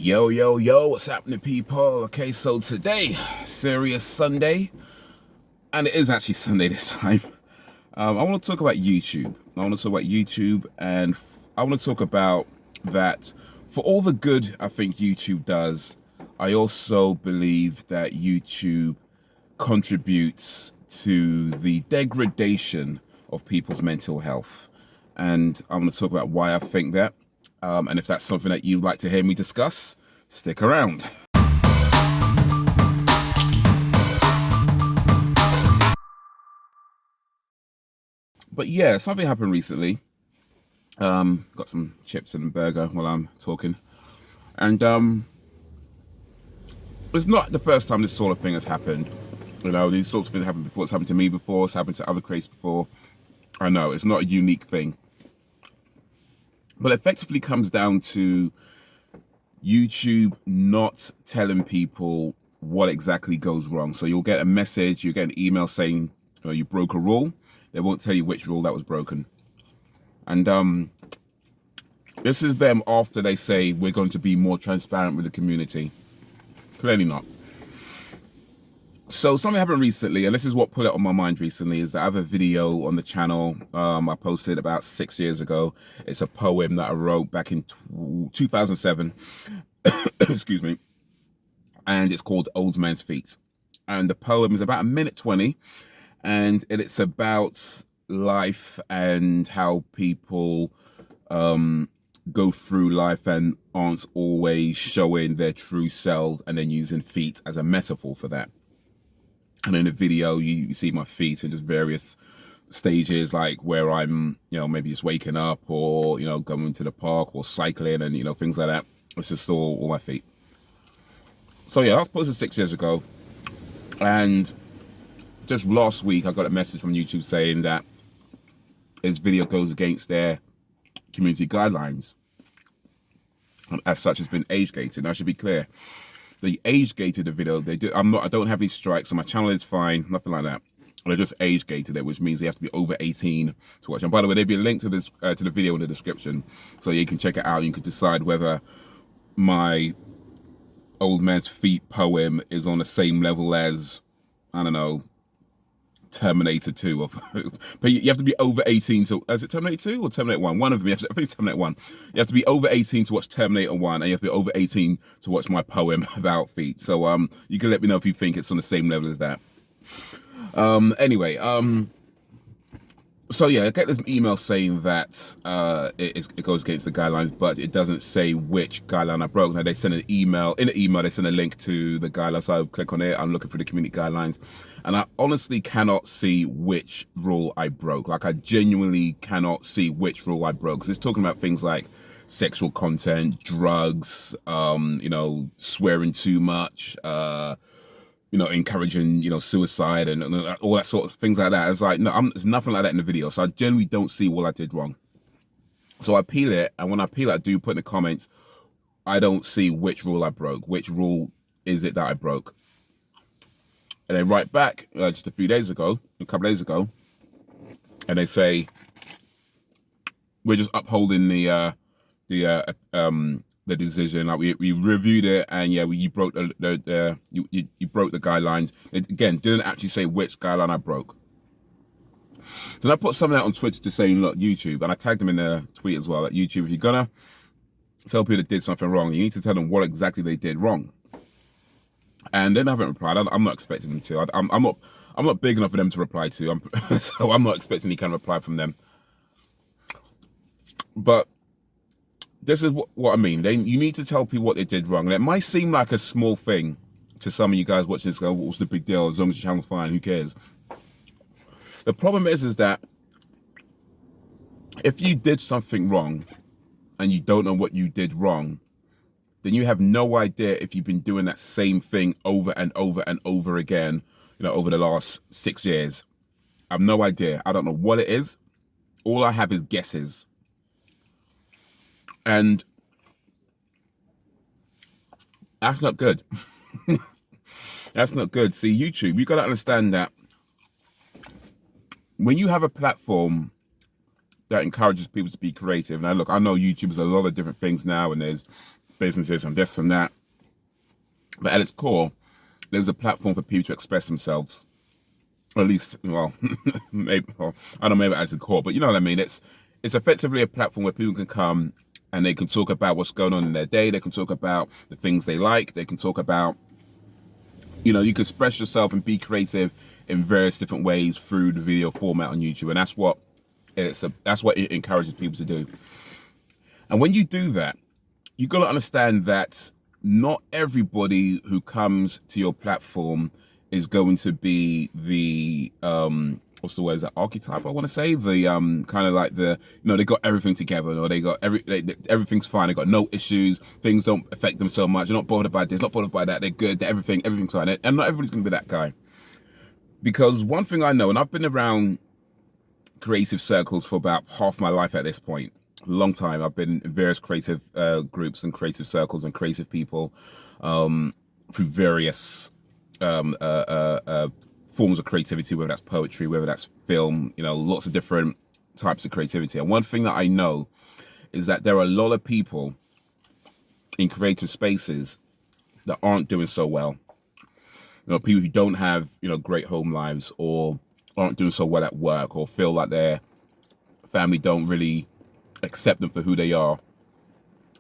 Yo, yo, yo, what's happening, people? Okay, so today, serious Sunday, and it is actually Sunday this time. I want to talk about YouTube. And I want to talk about that for all the good I think YouTube does, I also believe that YouTube contributes to the degradation of people's mental health. And I'm going to talk about why I think that. And if that's something that you'd like to hear me discuss, stick around. But yeah, something happened recently. Got some chips and a burger while I'm talking. And it's not the first time this sort of thing has happened. You know, these sorts of things happened before. It's happened to me before. It's happened to other creators before. I know, it's not a unique thing. But it effectively comes down to YouTube not telling people what exactly goes wrong. So you'll get a message, you get an email saying you broke a rule. They won't tell you which rule that was broken. And this is them after they say we're going to be more transparent with the community. Clearly not. So something happened recently, and this is what put it on my mind recently, is that I have a video on the channel I posted about 6 years ago. It's a poem that I wrote back in 2007. Excuse me. And it's called Old Man's Feet. And the poem is about 1:20, and it's about life and how people go through life and aren't always showing their true selves, and then using feet as a metaphor for that. And in the video, you see my feet in just various stages, like where I'm, maybe just waking up, or, going to the park, or cycling, and, things like that. It's just all my feet. So yeah, that was posted 6 years ago. And just last week, I got a message from YouTube saying that this video goes against their community guidelines. And as such, it's been age gated. Now, I should be clear. They age gated the video. I don't have any strikes, so my channel is fine, nothing like that. They just age gated it, which means they have to be over 18 to watch. And by the way, there'll be a link to this to the video in the description, so you can check it out. You can decide whether my Old Man's Feet poem is on the same level as, I don't know, Terminator 2. But you have to be over 18. So is it Terminator 2 or Terminator 1? One of them. I think it's Terminator 1. You have to be over 18 to watch Terminator 1, and you have to be over 18 to watch my poem about feet. So you can let me know if you think it's on the same level as that. Anyway, so yeah, I get this email saying that it goes against the guidelines, but it doesn't say which guideline I broke. Now they send an email. In the email, they send a link to the guidelines. So I click on it. I'm looking for the community guidelines, and I honestly cannot see which rule I broke. Like, I genuinely cannot see which rule I broke, because it's talking about things like sexual content, drugs, swearing too much, encouraging, suicide and all that sort of things like that. It's like, no, there's nothing like that in the video. So I generally don't see what I did wrong. So I peel it, and when I peel it, I do put in the comments, I don't see which rule I broke. Which rule is it that I broke? And they write back just a couple days ago, and they say, we're just upholding the decision. Like, we reviewed it, and yeah, you broke you broke the guidelines. It, again, didn't actually say which guideline I broke. So then I put something out on Twitter to saying, look, YouTube, and I tagged them in the tweet as well, that YouTube, if you're gonna tell people that did something wrong, you need to tell them what exactly they did wrong. And they haven't replied. I'm not expecting them to. I'm not big enough for them to reply to. So I'm not expecting any kind of reply from them. But this is what I mean. You need to tell people what they did wrong. And it might seem like a small thing to some of you guys watching this, go, what's the big deal? As long as your channel's fine, who cares? The problem is that if you did something wrong and you don't know what you did wrong, then you have no idea if you've been doing that same thing over and over and over again, over the last 6 years. I have no idea. I don't know what it is. All I have is guesses. And that's not good. That's not good. See, YouTube, you got to understand that when you have a platform that encourages people to be creative, now look, I know YouTube is a lot of different things now, and there's businesses and this and that. But at its core, there's a platform for people to express themselves. Or at least, well, maybe, well, I don't know, maybe as a core, but you know what I mean? It's effectively a platform where people can come and they can talk about what's going on in their day. They can talk about the things they like. They can talk about, you know, you can express yourself and be creative in various different ways through the video format on YouTube. And that's what it encourages people to do. And when you do that, you got to understand that not everybody who comes to your platform is going to be the what's the word, is that archetype, I want to say, the kind of like the, you know, they got everything together, or they got everything's fine, they got no issues, things don't affect them so much, they're not bothered by this, not bothered by that, they're good, they're everything's fine. And not everybody's gonna be that guy. Because one thing I know, and I've been around creative circles for about half my life at this point, a long time. I've been in various creative groups and creative circles and creative people through various forms of creativity, whether that's poetry, whether that's film, you know, lots of different types of creativity. And one thing that I know is that there are a lot of people in creative spaces that aren't doing so well. You know, people who don't have, you know, great home lives, or aren't doing so well at work, or feel like their family don't really accept them for who they are.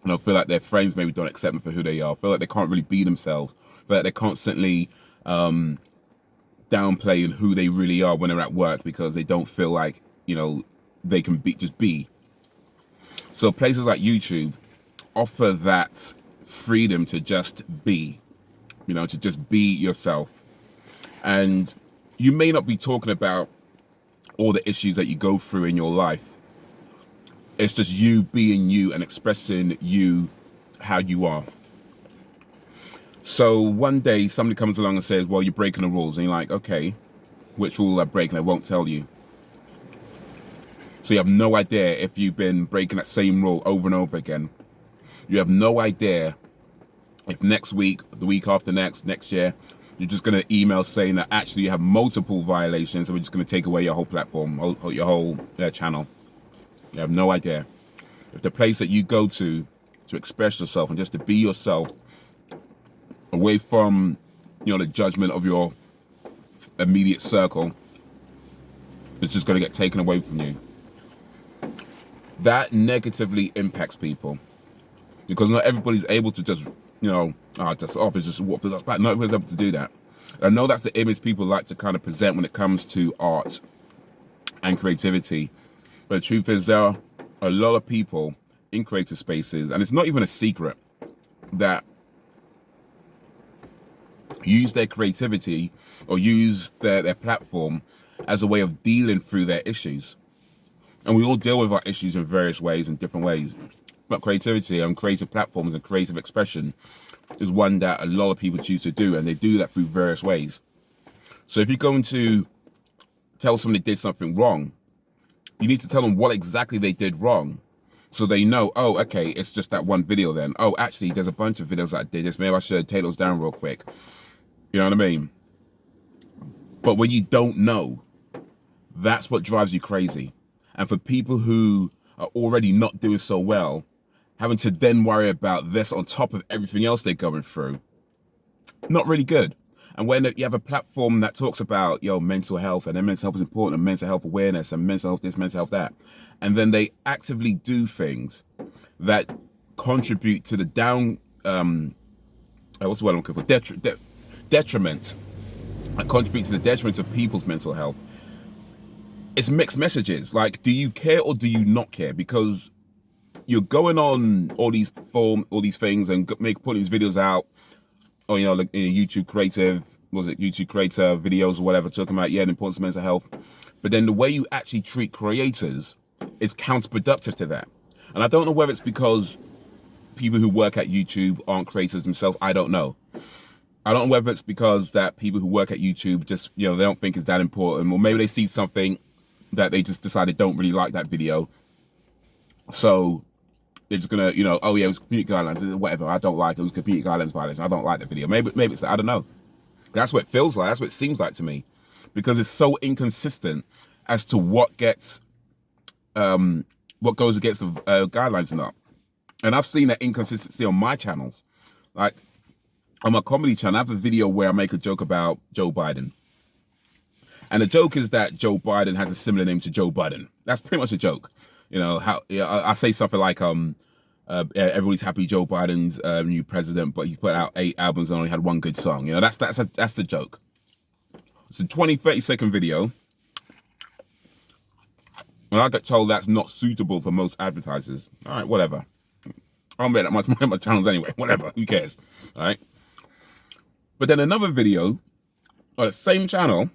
You know, feel like their friends maybe don't accept them for who they are. Feel like they can't really be themselves. Feel like they're constantly downplaying who they really are when they're at work because they don't feel like, you know, they can just be. So places like YouTube offer that freedom to just be, you know, to just be yourself. And you may not be talking about all the issues that you go through in your life. It's just you being you and expressing you how you are. So one day somebody comes along and says, well, you're breaking the rules. And you're like, okay, which rule am I breaking? I won't tell you. So you have no idea if you've been breaking that same rule over and over again. You have no idea if next week, the week after next year, you're just going to email saying that actually you have multiple violations and we're just going to take away your whole platform, your whole channel. You have no idea. If the place that you go to express yourself and just to be yourself, away from, you know, the judgment of your immediate circle, is just going to get taken away from you. That negatively impacts people, because not everybody's able to just, you know, just off, it's just what that's back. Not everybody's able to do that. I know that's the image people like to kind of present when it comes to art and creativity. But the truth is, there are a lot of people in creative spaces, and it's not even a secret, that use their creativity or use their platform as a way of dealing through their issues. And we all deal with our issues in various ways, in different ways. But creativity and creative platforms and creative expression is one that a lot of people choose to do, and they do that through various ways. So if you're going to tell somebody did something wrong, you need to tell them what exactly they did wrong, so they know, oh, okay, it's just that one video then. Oh, actually, there's a bunch of videos that I did this. Maybe I should take those down real quick. You know what I mean? But when you don't know, that's what drives you crazy. And for people who are already not doing so well, having to then worry about this on top of everything else they're going through, not really good. And when you have a platform that talks about, mental health, and then mental health is important, and mental health awareness, and mental health this, mental health that, and then they actively do things that contribute to the what's the word I'm looking for? Detriment, and contribute to the detriment of people's mental health. It's mixed messages. Like, do you care or do you not care? Because you're going on all these things and putting these videos out, or like YouTube creator videos or whatever, talking about the importance of mental health. But then the way you actually treat creators is counterproductive to that. And I don't know whether it's because people who work at YouTube aren't creators themselves. I don't know. I don't know whether it's because that people who work at YouTube just, they don't think it's that important, or maybe they see something that they just decided don't really like that video. So they're just gonna, oh yeah, it was community guidelines, whatever. I don't like it. It was community guidelines violation. I don't like the video. Maybe it's I don't know. That's what it feels like. That's what it seems like to me, because it's so inconsistent as to what goes against the guidelines or not. And I've seen that inconsistency on my channels. Like, on my comedy channel, I have a video where I make a joke about Joe Biden. And the joke is that Joe Biden has a similar name to Joe Budden. That's pretty much a joke. You know, how I say something like, everybody's happy Joe Biden's new president, but he's put out 8 albums and only had 1 good song. You know, that's the joke. It's a 20, 30-second video. And I get told that's not suitable for most advertisers. All right, whatever. I don't make that much money on my channels anyway. Whatever, who cares? All right. But then another video on the same channel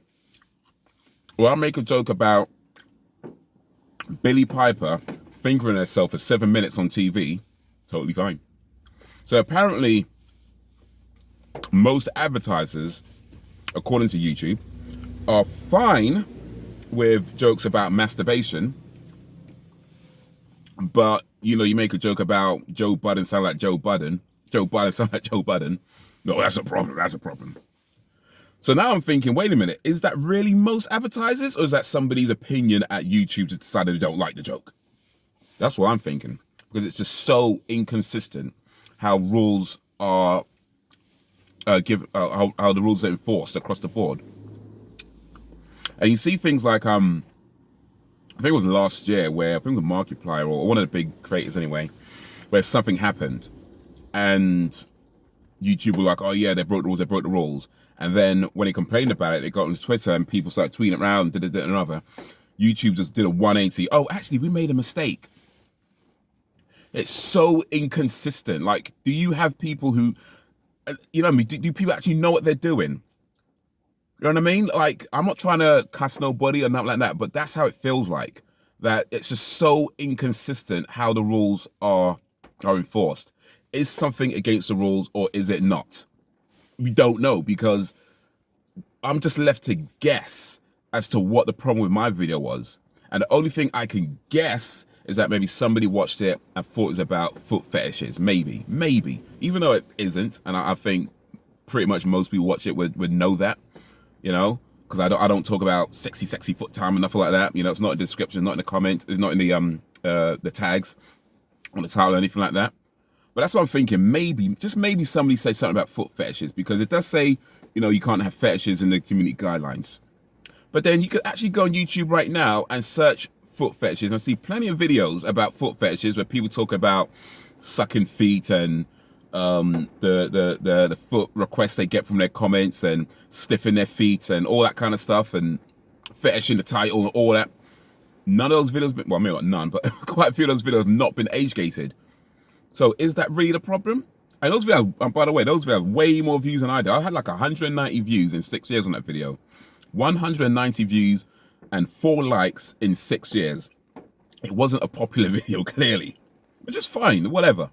where I make a joke about Billie Piper fingering herself for 7 minutes on TV. Totally fine. So apparently, most advertisers, according to YouTube, are fine with jokes about masturbation, but you know, you make a joke about Joe Budden sound like Joe Budden, Joe Biden sound like Joe Budden. No, that's a problem. That's a problem. So now I'm thinking, wait a minute, is that really most advertisers, or is that somebody's opinion at YouTube just decided they don't like the joke? That's what I'm thinking, because it's just so inconsistent how rules are how the rules are enforced across the board. And you see things like, I think it was last year where I think it was Markiplier or one of the big creators anyway, where something happened and YouTube were like, oh yeah, they broke the rules. And then when they complained about it, they got on Twitter and people started tweeting around, another. YouTube just did a 180. Oh, actually, we made a mistake. It's so inconsistent. Like, do you have people who, you know what I mean? Do people actually know what they're doing? You know what I mean? Like, I'm not trying to cuss nobody or nothing like that, but that's how it feels like. That it's just so inconsistent how the rules are enforced. Is something against the rules or is it not? We don't know, because I'm just left to guess as to what the problem with my video was. And the only thing I can guess is that maybe somebody watched it and thought it was about foot fetishes. Maybe. Even though it isn't, and I think pretty much most people watch it would know that. You know, because I don't talk about sexy foot time and nothing like that. You know, it's not in the description, not in the comments, it's not in the tags on the title or anything like that. But that's what I'm thinking. Maybe, just maybe, somebody say something about foot fetishes, because it does say, you know, you can't have fetishes in the community guidelines. But then you could actually go on YouTube right now and search foot fetishes and see plenty of videos about foot fetishes where people talk about sucking feet and the foot requests they get from their comments and stiffing their feet and all that kind of stuff and fetishing the title and all that. None of those videos, well, maybe not none, but quite a few of those videos have not been age gated. So is that really the problem? And those videos, by the way, those videos have way more views than I did. I had like 190 views in 6 years on that video. 190 views and 4 likes in 6 years. It wasn't a popular video, clearly, which is fine, whatever.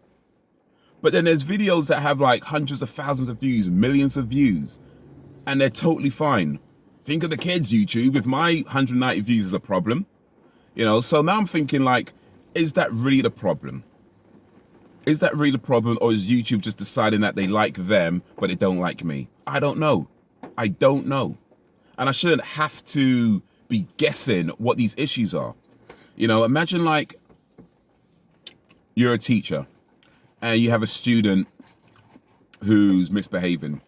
But then there's videos that have like hundreds of thousands of views, millions of views, and they're totally fine. Think of the kids, YouTube. If my 190 views is a problem, you know, so now I'm thinking, like, is that really the problem? Is that really the problem, or is YouTube just deciding that they like them, but they don't like me? I don't know. I don't know. And I shouldn't have to be guessing what these issues are. You know, imagine like you're a teacher and you have a student who's misbehaving.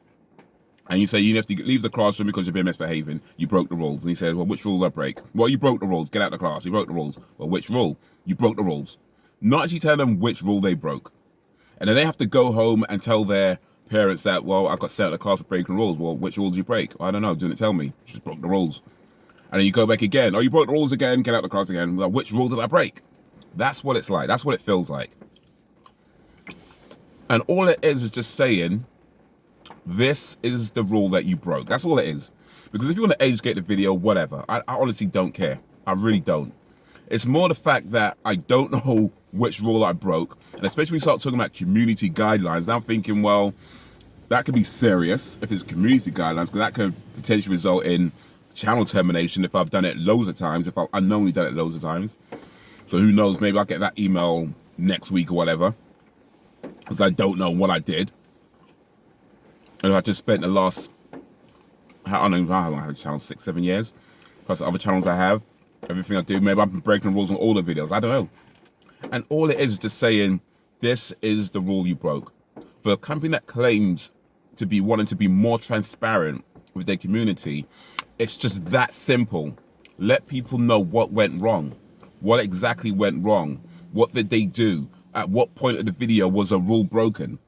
And you say you have to leave the classroom because you've been misbehaving. You broke the rules. And he says, well, which rule did I break? Well, you broke the rules. Get out of the class. You broke the rules. Well, which rule? You broke the rules. Not actually tell them which rule they broke. And then they have to go home and tell their parents that, well, I got sent out of the class for breaking rules. Well, which rules did you break? I don't know. Didn't tell me. Just broke the rules. And then you go back again. Oh, you broke the rules again. Get out of the class again. Well, which rule did I break? That's what it's like. That's what it feels like. And all it is just saying, this is the rule that you broke. That's all it is. Because if you want to age gate the video, whatever. I honestly don't care. I really don't. It's more the fact that I don't know which rule I broke. And especially when we start talking about community guidelines, I'm thinking, well, that could be serious if it's community guidelines, because that could potentially result in channel termination if I've done it loads of times, if I've unknowingly done it loads of times. So who knows, maybe I'll get that email next week or whatever, because I don't know what I did. And I just spent the last, I don't know how long I have a channel, 6, 7 years, plus the other channels I have, everything I do, maybe I've been breaking the rules on all the videos, I don't know. And all it is just saying, this is the rule you broke. For a company that claims to be wanting to be more transparent with their community, it's just that simple. Let people know what went wrong, what exactly went wrong, what did they do, at what point of the video was a rule broken.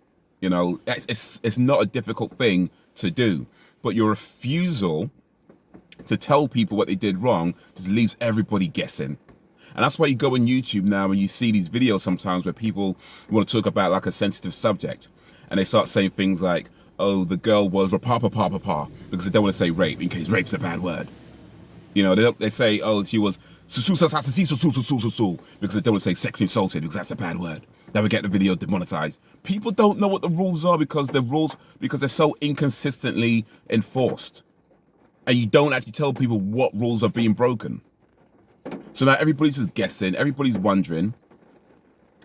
You know, it's not a difficult thing to do, but your refusal to tell people what they did wrong just leaves everybody guessing. And that's why you go on YouTube now and you see these videos sometimes where people want to talk about like a sensitive subject, and they start saying things like, oh, the girl was pa because they don't want to say rape in case rape's a bad word. You know, they say, oh, she was because they don't want to say sexually assaulted because that's a bad word. That would get the video demonetized. People don't know what the rules are because they're so inconsistently enforced. And you don't actually tell people what rules are being broken. So now everybody's just guessing, everybody's wondering.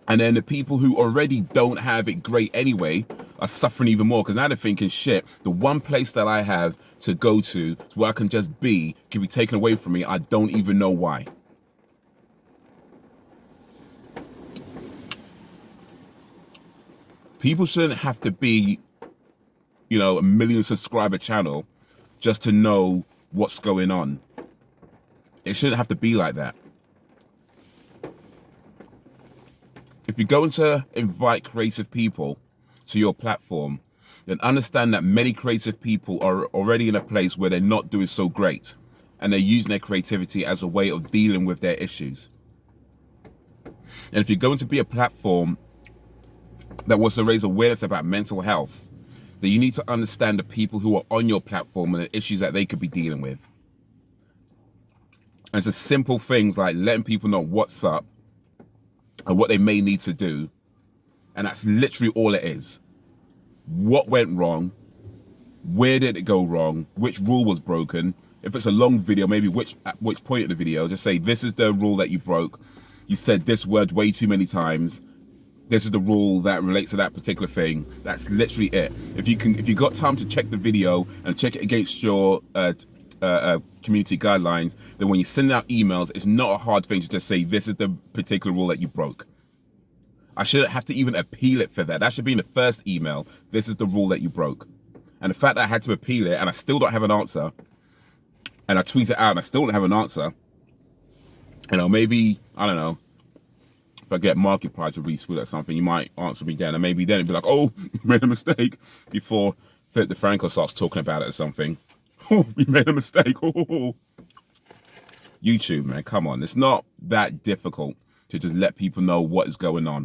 And then the people who already don't have it great anyway are suffering even more, because now they're thinking, shit, the one place that I have to go to where I can just be can be taken away from me. I don't even know why. People shouldn't have to be, you know, a 1 million subscriber channel just to know what's going on. It shouldn't have to be like that. If you're going to invite creative people to your platform, then understand that many creative people are already in a place where they're not doing so great, and they're using their creativity as a way of dealing with their issues. And if you're going to be a platform that wants to raise awareness about mental health, then you need to understand the people who are on your platform and the issues that they could be dealing with. And it's just simple things like letting people know what's up and what they may need to do. And that's literally all it is. What went wrong? Where did it go wrong? Which rule was broken? If it's a long video, maybe at which point of the video, just say, this is the rule that you broke. You said this word way too many times. This is the rule that relates to that particular thing. That's literally it. If you got time to check the video and check it against your community guidelines, then when you send out emails, it's not a hard thing to just say, this is the particular rule that you broke. I shouldn't have to even appeal it for that. That should be in the first email. This is the rule that you broke. And the fact that I had to appeal it and I still don't have an answer, and I tweet it out and I still don't have an answer, you know, maybe, I don't know, if I get Markiplier to retweet or something, you might answer me then, and maybe then it'd be like, oh, you made a mistake, before Philip DeFranco starts talking about it or something. Oh, you made a mistake. Oh. YouTube, man, come on. It's not that difficult to just let people know what is going on.